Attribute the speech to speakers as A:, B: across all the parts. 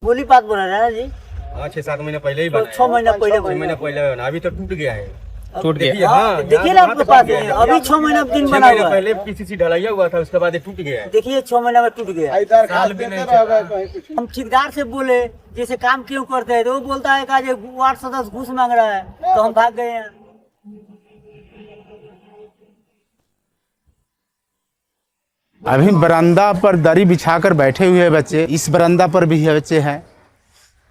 A: बोली बात बोल रहा है जी।
B: हाँ 6-7 महीने पहले ही बना
A: 6 महीना पहले
B: 6 महीने पहले बना, अभी तो टूट गया है।
C: टूट गया।
B: हाँ
A: देखिए ना आपके पास है, अभी 6 महीना दिन
B: 6
A: बना
B: महीने
A: हुआ है।
B: पहले पीसीसी ढलाइया हुआ था, उसके बाद ये टूट गया है।
A: देखिए 6 महीना में टूट गया।
B: साल भी नहीं चला।
A: हम ठेकेदार से बोले जैसे काम क्यों करते हैं, तो वो बोलता है कि वार्ड सदस्य घूस मांग रहा है, तो हम भाग गए हैं।
C: अभी बरामदा पर दरी बिछाकर बैठे हुए हैं बच्चे। इस बरामदा पर भी बच्चे हैं।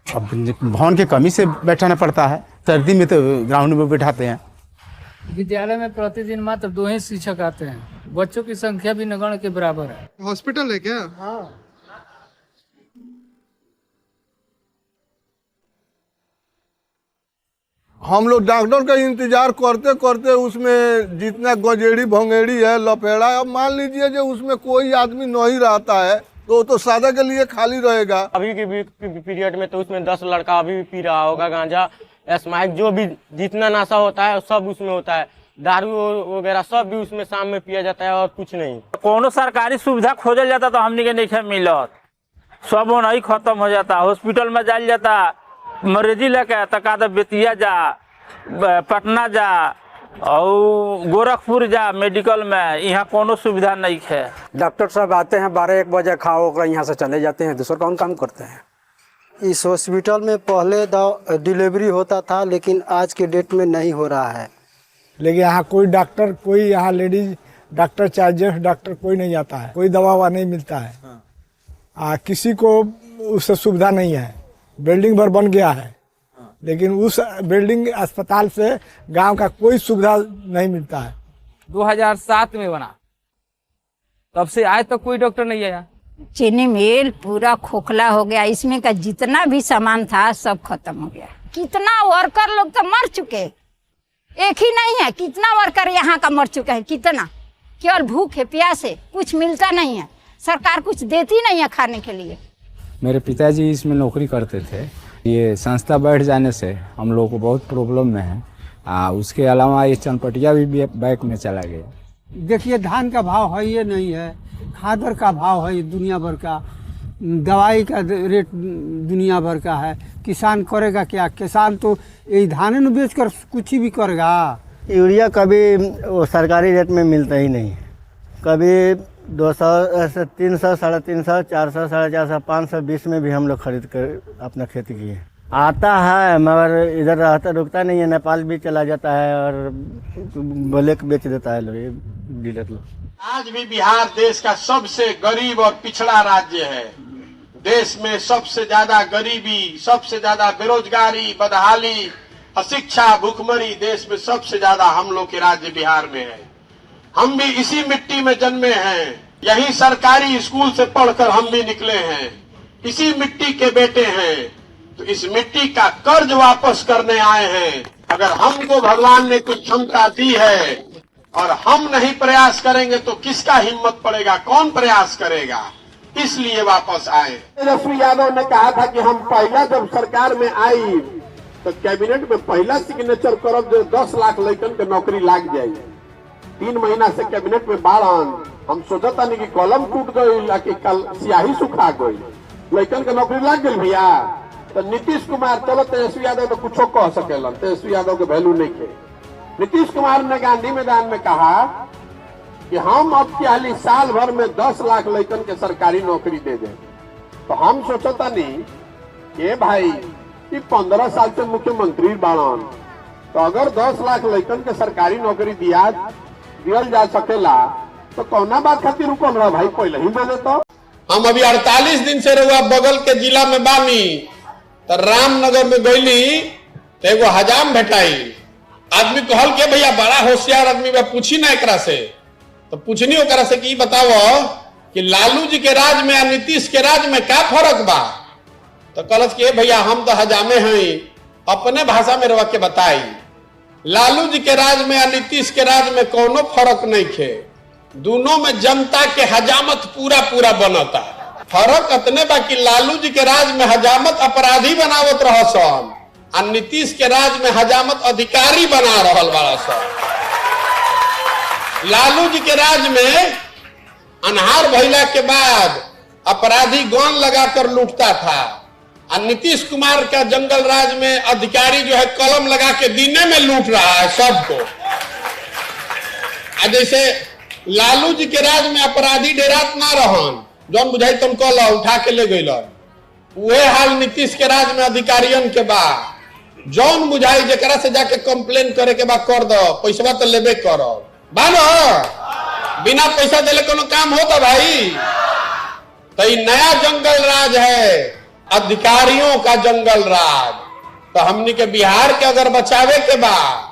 C: अब भवन की कमी से बैठाना पड़ता है। सर्दी में तो ग्राउंड में बैठाते हैं।
D: विद्यालय में प्रतिदिन मात्र 2 ही शिक्षक आते हैं। बच्चों की संख्या भी नगण्य के बराबर है।
E: हॉस्पिटल है क्या?
D: हाँ।
F: हम लोग डॉक्टर का इंतजार करते करते उसमें जितना गजेड़ी भंगेड़ी है लपेड़ा, अब मान लीजिए जो उसमें कोई आदमी नहीं रहता है तो सादा के लिए खाली रहेगा।
G: अभी के पीरियड में तो उसमें 10 लड़का अभी भी पी रहा होगा गांजा, स्मैक, जो भी जितना नशा होता है सब उसमें होता है। दारू वगैरह सब भी उसमें शाम में पिया जाता है और कुछ नहीं।
H: कोनो सरकारी सुविधा खोजल जाता तो हमनी के नहीं मिलत, सब नहीं खत्म हो जाता। हॉस्पिटल में जाल जाता, मरीजी लेके तका तो बेतिया जा, पटना जा और गोरखपुर जा मेडिकल में, यहाँ कोनो सुविधा नहीं है।
I: डॉक्टर साहब आते हैं 12-1 बजे, खाओ कर यहाँ से चले जाते हैं, दूसरा कौन काम करते हैं।
J: इस हॉस्पिटल में पहले डिलीवरी होता था, लेकिन आज के डेट में नहीं हो रहा है।
K: लेकिन यहाँ कोई डॉक्टर, कोई यहाँ लेडीज डॉक्टर चाहे जेंट्स डॉक्टर कोई नहीं आता है, कोई दवा नहीं मिलता है। किसी को उससे सुविधा नहीं है। बिल्डिंग भर बन गया है, लेकिन उस बिल्डिंग अस्पताल से गांव का कोई सुविधा नहीं मिलता है।
D: 2007 में बना, तब से आज तक कोई डॉक्टर नहीं आया।
L: चीनी मिल पूरा खोखला हो गया, इसमें का जितना भी सामान था सब खत्म हो गया। कितना वर्कर लोग तो मर चुके, एक ही नहीं है, कितना वर्कर यहाँ का मर चुके हैं। कितना, केवल भूख है, प्यास है, कुछ मिलता नहीं है, सरकार कुछ देती नहीं है खाने के लिए।
C: मेरे पिताजी इसमें नौकरी करते थे। ये संस्था बैठ जाने से हम लोग को बहुत प्रॉब्लम में है। उसके अलावा ये चनपटिया भी बैक में चला गया।
J: देखिए धान का भाव है ये नहीं है, खादर का भाव है दुनिया भर का, दवाई का रेट दुनिया भर का है। किसान करेगा क्या? किसान तो यही धान न बेच कर कुछ भी करेगा।
A: यूरिया कभी वो सरकारी रेट में मिलता ही नहीं, कभी 200 से 300, 350, 400, 450, 520 में भी हम लोग खरीद कर अपना खेती किए। आता है मगर इधर रहता रुकता नहीं है, नेपाल भी चला जाता है और ब्लैक बेच देता है लोग, डीलर लोग।
M: आज भी बिहार देश का सबसे गरीब और पिछड़ा राज्य है। देश में सबसे ज्यादा गरीबी, सबसे ज्यादा बेरोजगारी, बदहाली, अशिक्षा, भूखमरी देश में सबसे ज्यादा हम लोग के राज्य बिहार में है। हम भी इसी मिट्टी में जन्मे हैं, यही सरकारी स्कूल से पढ़कर हम भी निकले हैं, इसी मिट्टी के बेटे हैं। तो इस मिट्टी का कर्ज वापस करने आए हैं। अगर हमको भगवान ने कुछ क्षमता दी है और हम नहीं प्रयास करेंगे तो किसका हिम्मत पड़ेगा, कौन प्रयास करेगा? इसलिए वापस आए। तेजस्वी यादव ने कहा था कि हम पहला जब सरकार में आई तो कैबिनेट में पहला सिग्नेचर करब जो 10 लाख लड़कन के नौकरी लाग जाएगी। 3 महीना से कैबिनेट में बाड़न, हम सोचता नहीं कि कलम टूट गई कि कल स्याही सुखा गई, लड़कन के नौकरी लाग गई भैया। तो नीतीश कुमार, चलो तेजस्वी यादव तो कुछ कह सकेलन, तेजस्वी यादव के वैल्यू नहीं थे। नीतीश कुमार ने गांधी मैदान में कहा कि हम अब क्या साल भर में 10 लाख लड़कन के सरकारी नौकरी दे दें। तो हम सोचता नहीं कि भाई कि 15 साल से मुख्यमंत्री बाड़न, तो अगर 10 लाख लड़कन के सरकारी नौकरी दिया जा सकेला तो कौना बात खातिर रुकल रहा भाई, पहले ही बोले तो। हम अभी 48 दिन से रहुआ बगल के जिला में बानी, तो रामनगर में गईली तो एगो हजाम भेटाई। आदमी कहल के भैया बड़ा होशियार आदमी बा, पूछी ना एकरा से। तो पूछनी ओकरा से कि बताओ कि लालू जी के राज में और नीतीश के राज में क्या फर्क बा? तो कहलस कि भैया हम तो हजामे हैं, अपने भाषा में रवा के बताई। लालू जी के राज में और नीतीश के राज में कोनो फर्क नहीं थे, दोनों में जनता के हजामत पूरा पूरा बनता। फर्क इतने बा कि लालू जी के राज में हजामत अपराधी बनावत रहसन और नीतीश के राज में हजामत अधिकारी बना रहल बड़ा सन। लालू जी के राज में अनहार भइला के बाद अपराधी गन लगाकर लूटता था और नीतीश कुमार का जंगल राज में अधिकारी जो है कलम लगा के दीने में लूट रहा है सबको। जैसे लालू जी के राज में अपराधी डेरात ना रहन, जौन बुझाई तुम कल उठा के ले गई, वह हाल नीतीश के राज में अधिकारियों के बाद जौन बुझाई जरा से जाके कंप्लेन करे के बाद कर दो, पैसा तो लेबे करो बानो, बिना पैसा दिले कोनो काम होता भाई। तो ये नया जंगल राज है, अधिकारियों का जंगल राज। तो हमने के बिहार के अगर बचावे के बाद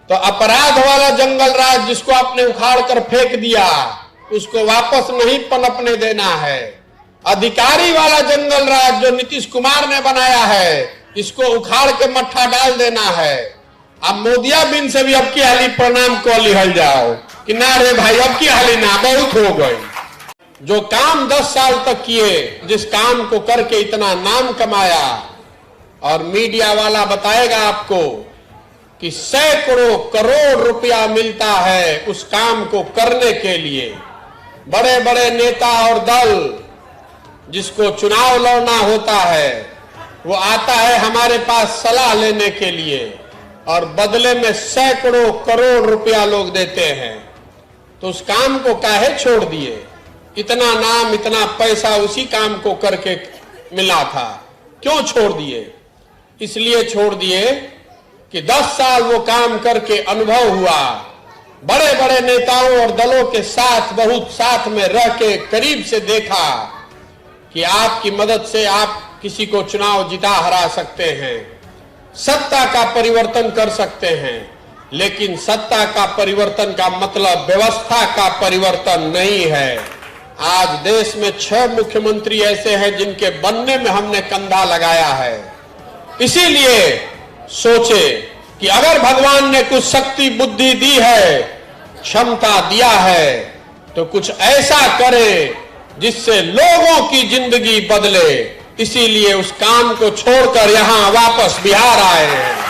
M: तो अपराध वाला जंगल राज जिसको आपने उखाड़ कर फेंक दिया उसको वापस नहीं पनपने देना है। अधिकारी वाला जंगल राज जो नीतीश कुमार ने बनाया है इसको उखाड़ के मट्ठा डाल देना है। अब मोदिया बिन से भी अब की हाली प्रणाम को लिहल जाओ कि ना रे भाई अब की हाली ना, बहुत हो गई। जो काम 10 साल तक किए, जिस काम को करके इतना नाम कमाया, और मीडिया वाला बताएगा आपको कि सैकड़ों करोड़ रुपया मिलता है उस काम को करने के लिए। बड़े बड़े नेता और दल जिसको चुनाव लड़ना होता है वो आता है हमारे पास सलाह लेने के लिए और बदले में सैकड़ों करोड़ रुपया लोग देते हैं। तो उस काम को काहे छोड़ दिए? इतना नाम इतना पैसा उसी काम को करके मिला था, क्यों छोड़ दिए? इसलिए छोड़ दिए कि 10 साल वो काम करके अनुभव हुआ, बड़े बड़े नेताओं और दलों के साथ बहुत साथ में रह के करीब से देखा कि आपकी मदद से आप किसी को चुनाव जिता हरा सकते हैं, सत्ता का परिवर्तन कर सकते हैं। लेकिन सत्ता का परिवर्तन का मतलब व्यवस्था का परिवर्तन नहीं है। आज देश में 6 मुख्यमंत्री ऐसे हैं जिनके बनने में हमने कंधा लगाया है। इसीलिए सोचे कि अगर भगवान ने कुछ शक्ति बुद्धि दी है, क्षमता दिया है, तो कुछ ऐसा करे जिससे लोगों की जिंदगी बदले। इसीलिए उस काम को छोड़कर यहां वापस बिहार आए हैं।